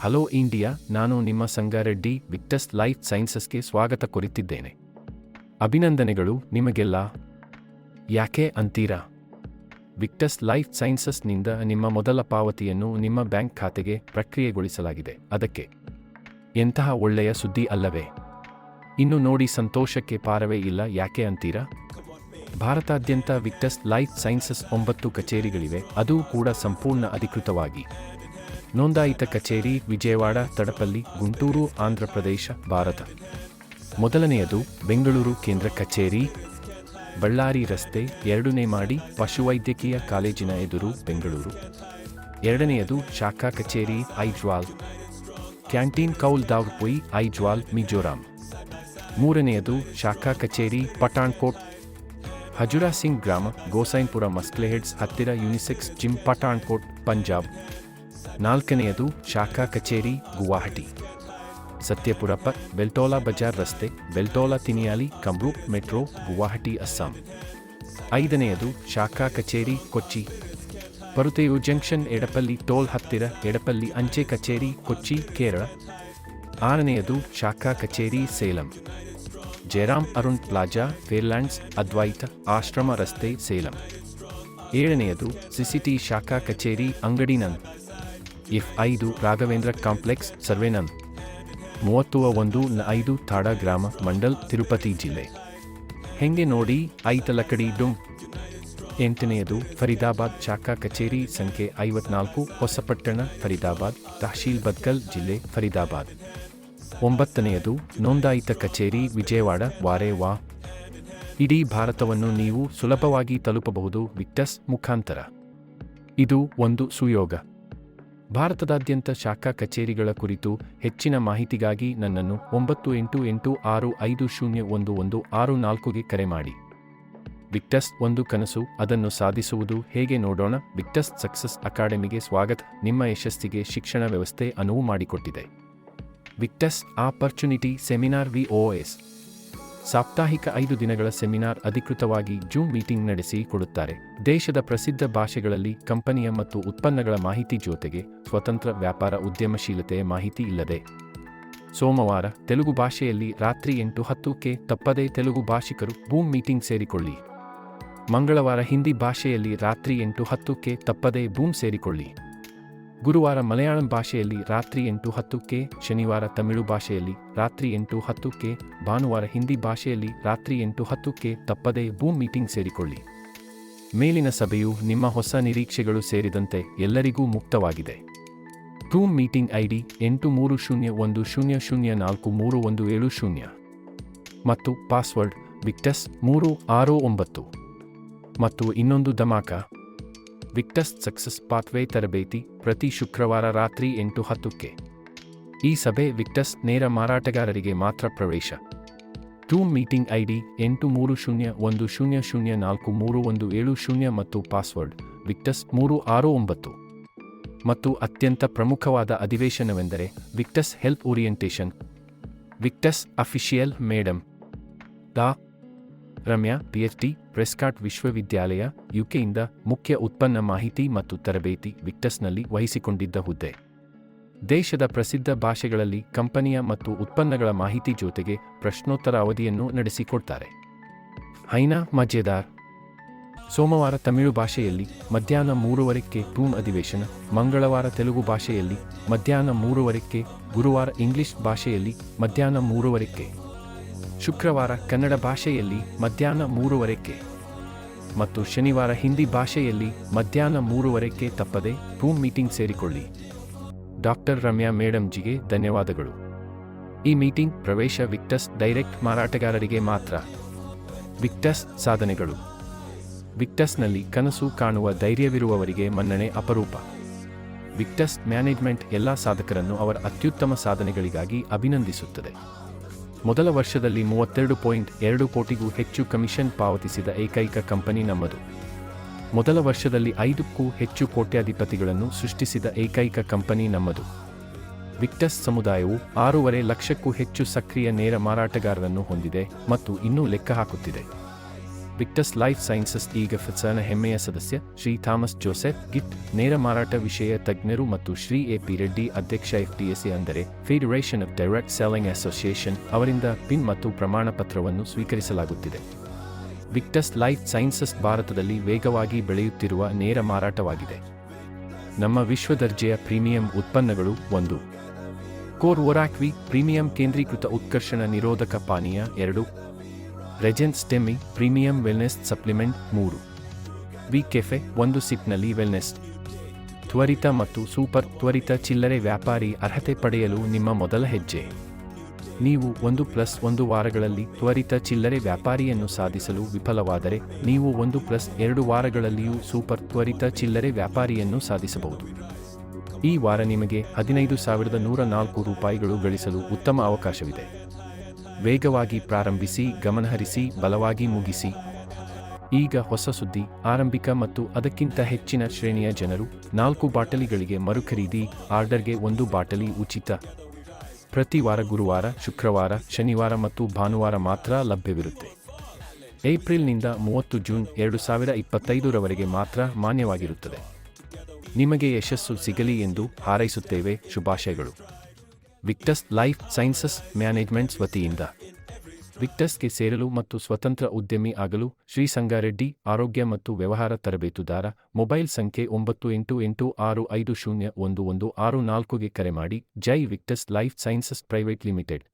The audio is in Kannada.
ಹಲೋ ಇಂಡಿಯಾ, ನಾನು ನಿಮ್ಮ ಸಂಗಾರೆಡ್ಡಿ ವಿಕ್ಟಸ್ ಲೈಫ್ ಸೈನ್ಸಸ್ಗೆ ಸ್ವಾಗತ ಕೋರುತ್ತಿದ್ದೇನೆ. ಅಭಿನಂದನೆಗಳು ನಿಮಗೆಲ್ಲ. ಯಾಕೆ ಅಂತೀರಾ? ವಿಕ್ಟಸ್ ಲೈಫ್ ಸೈನ್ಸಸ್ನಿಂದ ನಿಮ್ಮ ಮೊದಲ ಪಾವತಿಯನ್ನು ನಿಮ್ಮ ಬ್ಯಾಂಕ್ ಖಾತೆಗೆ ಪ್ರಕ್ರಿಯೆಗೊಳಿಸಲಾಗಿದೆ. ಅದಕ್ಕೆ ಎಂತಹ ಒಳ್ಳೆಯ ಸುದ್ದಿ ಅಲ್ಲವೇ? ಇನ್ನು ನೋಡಿ ಸಂತೋಷಕ್ಕೆ ಪಾರವೇ ಇಲ್ಲ. ಯಾಕೆ ಅಂತೀರಾ? ಭಾರತಾದ್ಯಂತ ವಿಕ್ಟಸ್ ಲೈಫ್ ಸೈನ್ಸಸ್ 9 ಕಚೇರಿಗಳಿವೆ, ಅದೂ ಕೂಡ ಸಂಪೂರ್ಣ ಅಧಿಕೃತವಾಗಿ. ನೋಂದಾಯಿತ ಕಚೇರಿ ವಿಜಯವಾಡ, ತಡಪಲ್ಲಿ, ಗುಂಟೂರು, ಆಂಧ್ರಪ್ರದೇಶ, ಭಾರತ. ಮೊದಲನೆಯದು ಬೆಂಗಳೂರು ಕೇಂದ್ರ ಕಚೇರಿ, ಬಳ್ಳಾರಿ ರಸ್ತೆ, 2ನೇ ಮಾಡಿ, ಪಶುವೈದ್ಯಕೀಯ ಕಾಲೇಜಿನ ಎದುರು, ಬೆಂಗಳೂರು. ಎರಡನೆಯದು ಶಾಖಾ ಕಚೇರಿ ಐಜ್ವಾಲ್, ಕ್ಯಾಂಟೀನ್ ಕೌಲ್ ದಾವ್ಪುಯಿ, ಐಜ್ವಾಲ್, ಮಿಜೋರಾಂ. ಮೂರನೆಯದು ಶಾಖಾ ಕಚೇರಿ ಪಠಾಣ್ಕೋಟ್, ಹಜುರಾ ಸಿಂಗ್ ಗ್ರಾಮ, ಗೋಸೈನ್ಪುರ, ಮಸ್ಕ್ಲೆಹೆಡ್ಸ್ ಹತ್ತಿರ, ಯುನಿಸೆಕ್ಸ್ ಜಿಮ್, ಪಠಾಣ್ಕೋಟ್, ಪಂಜಾಬ್. ನಾಲ್ಕನೆಯದು ಶಾಖಾ ಕಚೇರಿ ಗುವಾಹಟಿ, ಸತ್ಯಪುರ ಪತ್, ಬೆಲ್ಟೋಲಾ ಬಜಾರ್ ರಸ್ತೆ, ಬೆಲ್ಟೋಲಾ ತಿನಿಯಾಲಿ, ಕಮ್ರೂಪ್ ಮೆಟ್ರೋ, ಗುವಾಹಟಿ, ಅಸ್ಸಾಂ. ಐದನೆಯದು ಶಾಖಾ ಕಚೇರಿ ಕೊಚ್ಚಿ, ಪರುತೆಯು ಜಂಕ್ಷನ್, ಎಡಪಲ್ಲಿ ಟೋಲ್ ಹತ್ತಿರ, ಎಡಪಲ್ಲಿ ಅಂಚೆ ಕಚೇರಿ, ಕೊಚ್ಚಿ, ಕೇರಳ. ಆರನೆಯದು ಶಾಖಾ ಕಚೇರಿ ಸೇಲಂ, ಜಯರಾಮ್ ಅರುಣ್ ಪ್ಲಾಜಾ, ಫೇರ್ಲ್ಯಾಂಡ್ಸ್, ಅದ್ವೈತ ಆಶ್ರಮ ರಸ್ತೆ, ಸೇಲಂ. ಏಳನೆಯದು ಸಿಸಿಟಿ ಶಾಖಾ ಕಚೇರಿ ಅಂಗಡಿನನ್, F5 ರಾಘವೇಂದ್ರ ಕಾಂಪ್ಲೆಕ್ಸ್, ಸರ್ವೇನನ್, 31-5 ಥಾಡಾ ಗ್ರಾಮ, ಮಂಡಲ್, ತಿರುಪತಿ ಜಿಲ್ಲೆ. ಹೆಂಗೆ ನೋಡಿ ಐತಲಕಡಿ ಡುಂ. ಎಂಟನೆಯದು ಫರೀದಾಬಾದ್ ಶಾಖಾ ಕಚೇರಿ ಸಂಖ್ಯೆ 54, ಹೊಸಪಟ್ಟಣ, ಫರೀದಾಬಾದ್, ತಹಶೀಲ್ ಬದ್ಕಲ್ ಜಿಲ್ಲೆ, ಫರೀದಾಬಾದ್. ಒಂಬತ್ತನೆಯದು ನೋಂದಾಯಿತ ಕಚೇರಿ ವಿಜಯವಾಡ, ವಾರೆ ವಾ. ಇಡೀ ಭಾರತವನ್ನು ನೀವು ಸುಲಭವಾಗಿ ತಲುಪಬಹುದು ವಿಕ್ಟಸ್ ಮುಖಾಂತರ. ಇದು ಒಂದು ಸುಯೋಗ. ಭಾರತದಾದ್ಯಂತ ಶಾಖಾ ಕಚೇರಿಗಳ ಕುರಿತು ಹೆಚ್ಚಿನ ಮಾಹಿತಿಗಾಗಿ ನನ್ನನ್ನು 9886501164ಗೆ ಕರೆ ಮಾಡಿ. ವಿಕ್ಟಸ್ ಒಂದು ಕನಸು, ಅದನ್ನು ಸಾಧಿಸುವುದು ಹೇಗೆ ನೋಡೋಣ. ವಿಕ್ಟಸ್ ಸಕ್ಸಸ್ ಅಕಾಡೆಮಿಗೆ ಸ್ವಾಗತ. ನಿಮ್ಮ ಯಶಸ್ಸಿಗೆ ಶಿಕ್ಷಣ ವ್ಯವಸ್ಥೆ ಅನುವು ಮಾಡಿಕೊಟ್ಟಿದೆ. ವಿಕ್ಟಸ್ ಆಪರ್ಚುನಿಟಿ ಸೆಮಿನಾರ್ VOS ಸಾಪ್ತಾಹಿಕ 5 ದಿನಗಳ ಸೆಮಿನಾರ್ ಅಧಿಕೃತವಾಗಿ ಜೂಮ್ ಮೀಟಿಂಗ್ ನಡೆಸಿ ಕೊಡುತ್ತಾರೆ. ದೇಶದ ಪ್ರಸಿದ್ಧ ಭಾಷೆಗಳಲ್ಲಿ ಕಂಪನಿಯ ಮತ್ತು ಉತ್ಪನ್ನಗಳ ಮಾಹಿತಿ ಜೊತೆಗೆ ಸ್ವತಂತ್ರ ವ್ಯಾಪಾರ ಉದ್ಯಮಶೀಲತೆಯ ಮಾಹಿತಿ ಇಲ್ಲದೆ. ಸೋಮವಾರ ತೆಲುಗು ಭಾಷೆಯಲ್ಲಿ ರಾತ್ರಿ 8:10ಕ್ಕೆ ತಪ್ಪದೇ ತೆಲುಗು ಭಾಷಿಕರು ಬೂಮ್ ಮೀಟಿಂಗ್ ಸೇರಿಕೊಳ್ಳಿ. ಮಂಗಳವಾರ ಹಿಂದಿ ಭಾಷೆಯಲ್ಲಿ ರಾತ್ರಿ 8:10ಕ್ಕೆ ತಪ್ಪದೇ ಬೂಮ್ ಸೇರಿಕೊಳ್ಳಿ. ಗುರುವಾರ ಮಲಯಾಳಂ ಭಾಷೆಯಲ್ಲಿ ರಾತ್ರಿ 8:10ಕ್ಕೆ, ಶನಿವಾರ ತಮಿಳು ಭಾಷೆಯಲ್ಲಿ ರಾತ್ರಿ 8:10ಕ್ಕೆ, ಭಾನುವಾರ ಹಿಂದಿ ಭಾಷೆಯಲ್ಲಿ ರಾತ್ರಿ 8:10ಕ್ಕೆ ತಪ್ಪದೇ ಬೂಮ್ ಮೀಟಿಂಗ್ ಸೇರಿಕೊಳ್ಳಿ. ಮೇಲಿನ ಸಭೆಯು ನಿಮ್ಮ ಹೊಸ ನಿರೀಕ್ಷೆಗಳು ಸೇರಿದಂತೆ ಎಲ್ಲರಿಗೂ ಮುಕ್ತವಾಗಿದೆ. ಬೂಮ್ ಮೀಟಿಂಗ್ ID 830100431770 ಮತ್ತು ಪಾಸ್ವರ್ಡ್ ವಿಕ್ಟಸ್ 369. ಮತ್ತು ಇನ್ನೊಂದು ಧಮಾಕ, ವಿಕ್ಟಸ್ ಸಕ್ಸಸ್ ಪಾತ್ವೇ ತರಬೇತಿ ಪ್ರತಿ ಶುಕ್ರವಾರ ರಾತ್ರಿ 8:10ಕ್ಕೆ. ಈ ಸಭೆ ವಿಕ್ಟಸ್ ನೇರ ಮಾರಾಟಗಾರರಿಗೆ ಮಾತ್ರ ಪ್ರವೇಶ. ಜೂಮ್ ಮೀಟಿಂಗ್ ID 830100431770 ಮತ್ತು ಪಾಸ್ವರ್ಡ್ ವಿಕ್ಟಸ್ 369. ಮತ್ತು ಅತ್ಯಂತ ಪ್ರಮುಖವಾದ ಅಧಿವೇಶನವೆಂದರೆ Victus health orientation. Victus official madam ಡಾ. ರಮ್ಯಾ PhD, ಪ್ರೆಸ್ಕಾಟ್ ವಿಶ್ವವಿದ್ಯಾಲಯ, UKಯಿಂದ ಮುಖ್ಯ ಉತ್ಪನ್ನ ಮಾಹಿತಿ ಮತ್ತು ತರಬೇತಿ ವಿಕ್ಟಸ್ನಲ್ಲಿ ವಹಿಸಿಕೊಂಡಿದ್ದ ಹುದ್ದೆ. ದೇಶದ ಪ್ರಸಿದ್ಧ ಭಾಷೆಗಳಲ್ಲಿ ಕಂಪನಿಯ ಮತ್ತು ಉತ್ಪನ್ನಗಳ ಮಾಹಿತಿ ಜೊತೆಗೆ ಪ್ರಶ್ನೋತ್ತರ ಅವಧಿಯನ್ನು ನಡೆಸಿಕೊಡ್ತಾರೆ. ಹೈನಾ ಮಜೇದಾರ್. ಸೋಮವಾರ ತಮಿಳು ಭಾಷೆಯಲ್ಲಿ ಮಧ್ಯಾಹ್ನ 3:15ಕ್ಕೆ ಬೂಮ್ ಅಧಿವೇಶನ, ಮಂಗಳವಾರ ತೆಲುಗು ಭಾಷೆಯಲ್ಲಿ ಮಧ್ಯಾಹ್ನ 3:15ಕ್ಕೆ, ಗುರುವಾರ ಇಂಗ್ಲಿಷ್ ಭಾಷೆಯಲ್ಲಿ ಮಧ್ಯಾಹ್ನ 3:15ಕ್ಕೆ, ಶುಕ್ರವಾರ ಕನ್ನಡ ಭಾಷೆಯಲ್ಲಿ ಮಧ್ಯಾಹ್ನ 3:15ಕ್ಕೆ ಮತ್ತು ಶನಿವಾರ ಹಿಂದಿ ಭಾಷೆಯಲ್ಲಿ ಮಧ್ಯಾಹ್ನ 3:15ಕ್ಕೆ ತಪ್ಪದೆ ಬೂಮ್ ಮೀಟಿಂಗ್ ಸೇರಿಕೊಳ್ಳಿ. ಡಾಕ್ಟರ್ ರಮ್ಯಾ ಮೇಡಮ್ಜಿಗೆ ಧನ್ಯವಾದಗಳು. ಈ ಮೀಟಿಂಗ್ ಪ್ರವೇಶ ವಿಕ್ಟಸ್ ಡೈರೆಕ್ಟ್ ಮಾರಾಟಗಾರರಿಗೆ ಮಾತ್ರ. ವಿಕ್ಟಸ್ ಸಾಧನೆಗಳು. ವಿಕ್ಟಸ್ನಲ್ಲಿ ಕನಸು ಕಾಣುವ ಧೈರ್ಯವಿರುವವರಿಗೆ ಮನ್ನಣೆ ಅಪರೂಪ. ವಿಕ್ಟಸ್ ಮ್ಯಾನೇಜ್ಮೆಂಟ್ ಎಲ್ಲ ಸಾಧಕರನ್ನು ಅವರ ಅತ್ಯುತ್ತಮ ಸಾಧನೆಗಳಿಗಾಗಿ ಅಭಿನಂದಿಸುತ್ತದೆ. ಮೊದಲ ವರ್ಷದಲ್ಲಿ 32.2 ಕೋಟಿಗೂ ಹೆಚ್ಚು ಕಮಿಷನ್ ಪಾವತಿಸಿದ ಏಕೈಕ ಕಂಪನಿ ನಮ್ಮದು. ಮೊದಲ ವರ್ಷದಲ್ಲಿ 5ಕ್ಕೂ ಹೆಚ್ಚು ಕೋಟ್ಯಾಧಿಪತಿಗಳನ್ನು ಸೃಷ್ಟಿಸಿದ ಏಕೈಕ ಕಂಪನಿ ನಮ್ಮದು. ವಿಕ್ಟಸ್ ಸಮುದಾಯವು 6.5 ಲಕ್ಷಕ್ಕೂ ಹೆಚ್ಚು ಸಕ್ರಿಯ ನೇರ ಮಾರಾಟಗಾರರನ್ನು ಹೊಂದಿದೆ ಮತ್ತು ಇನ್ನೂ ಲೆಕ್ಕ ಹಾಕುತ್ತಿದೆ. ವಿಕ್ಟಸ್ ಲೈಫ್ ಸೈನ್ಸಸ್ ಈಗ ಫಿಟ್ಸ್ನ ಹೆಮ್ಮೆಯ ಸದಸ್ಯ ಶ್ರೀ ಥಾಮಸ್ ಜೋಸೆಫ್ ಗಿಟ್ ನೇರ ಮಾರಾಟ ವಿಷಯ ತಜ್ಞರು ಮತ್ತು ಶ್ರೀ ಎ ಪಿ ರೆಡ್ಡಿ ಅಧ್ಯಕ್ಷ FDAC ಅಂದರೆ federation of direct selling association ಅವರಿಂದ ಪಿನ್ ಮತ್ತು ಪ್ರಮಾಣ ಪತ್ರವನ್ನು ಸ್ವೀಕರಿಸಲಾಗುತ್ತಿದೆ. ವಿಕ್ಟಸ್ ಲೈಫ್ ಸೈನ್ಸಸ್ ಭಾರತದಲ್ಲಿ ವೇಗವಾಗಿ ಬೆಳೆಯುತ್ತಿರುವ ನೇರ ಮಾರಾಟವಾಗಿದೆ. ನಮ್ಮ ವಿಶ್ವದರ್ಜೆಯ ಪ್ರೀಮಿಯಂ ಉತ್ಪನ್ನಗಳು 1. ಕೋರ್ ಒರಾಕ್ವಿ ಪ್ರೀಮಿಯಂ ಕೇಂದ್ರೀಕೃತ ಉತ್ಕರ್ಷಣ ನಿರೋಧಕ ಪಾನೀಯ 2. ರೆಜೆನ್ಸ್ ಡೆಮಿ premium wellness supplement 3. V cafe 1 ಸಿಪ್ನಲ್ಲಿ ವೆಲ್ನೆಸ್. ತ್ವರಿತ ಮತ್ತು ಸೂಪರ್ ತ್ವರಿತ ಚಿಲ್ಲರೆ ವ್ಯಾಪಾರಿ ಅರ್ಹತೆ ಪಡೆಯಲು ನಿಮ್ಮ ಮೊದಲ ಹೆಜ್ಜೆ. ನೀವು 1+1 ವಾರಗಳಲ್ಲಿ ತ್ವರಿತ ಚಿಲ್ಲರೆ ವ್ಯಾಪಾರಿಯನ್ನು ಸಾಧಿಸಲು ವಿಫಲವಾದರೆ ನೀವು 1+2 ವಾರಗಳಲ್ಲಿಯೂ ಸೂಪರ್ ತ್ವರಿತ ಚಿಲ್ಲರೆ ವ್ಯಾಪಾರಿಯನ್ನು ಸಾಧಿಸಬಹುದು. ಈ ವಾರ ನಿಮಗೆ 15,104 ರೂಪಾಯಿಗಳು ಗಳಿಸಲು ಉತ್ತಮ ಅವಕಾಶವಿದೆ. ವೇಗವಾಗಿ ಪ್ರಾರಂಭಿಸಿ, ಗಮನಹರಿಸಿ, ಬಲವಾಗಿ ಮುಗಿಸಿ. ಈಗ ಹೊಸ ಸುದ್ದಿ. ಆರಂಭಿಕ ಮತ್ತು ಅದಕ್ಕಿಂತ ಹೆಚ್ಚಿನ ಶ್ರೇಣಿಯ ಜನರು 4 ಬಾಟಲಿಗಳಿಗೆ ಮರುಖರೀದಿ. ಆರ್ಡರ್ಗೆ 1 ಬಾಟಲಿ ಉಚಿತ. ಪ್ರತಿ ವಾರ ಗುರುವಾರ, ಶುಕ್ರವಾರ, ಶನಿವಾರ ಮತ್ತು ಭಾನುವಾರ ಮಾತ್ರ ಲಭ್ಯವಿರುತ್ತೆ. ಏಪ್ರಿಲ್ನಿಂದ 30 ಜೂನ್ 2025ರವರೆಗೆ ಮಾತ್ರ ಮಾನ್ಯವಾಗಿರುತ್ತದೆ. ನಿಮಗೆ ಯಶಸ್ಸು ಸಿಗಲಿ ಎಂದು ಹಾರೈಸುತ್ತೇವೆ. ಶುಭಾಶಯಗಳು. ವಿಕ್ಟಸ್ ಲೈಫ್ ಸೈನ್ಸಸ್ ಮ್ಯಾನೇಜ್ಮೆಂಟ್ಸ್ ವತಿಯಿಂದ. ವಿಕ್ಟಸ್ಗೆ ಸೇರಲು ಮತ್ತು ಸ್ವತಂತ್ರ ಉದ್ಯಮಿ ಆಗಲು ಶ್ರೀ ಸಂಗಾರೆಡ್ಡಿ ಆರೋಗ್ಯ ಮತ್ತು ವ್ಯವಹಾರ ತರಬೇತುದಾರ. ಮೊಬೈಲ್ ಸಂಖ್ಯೆ 9886501164ಗೆ ಕರೆ ಮಾಡಿ. Jai Victus life sciences private limited.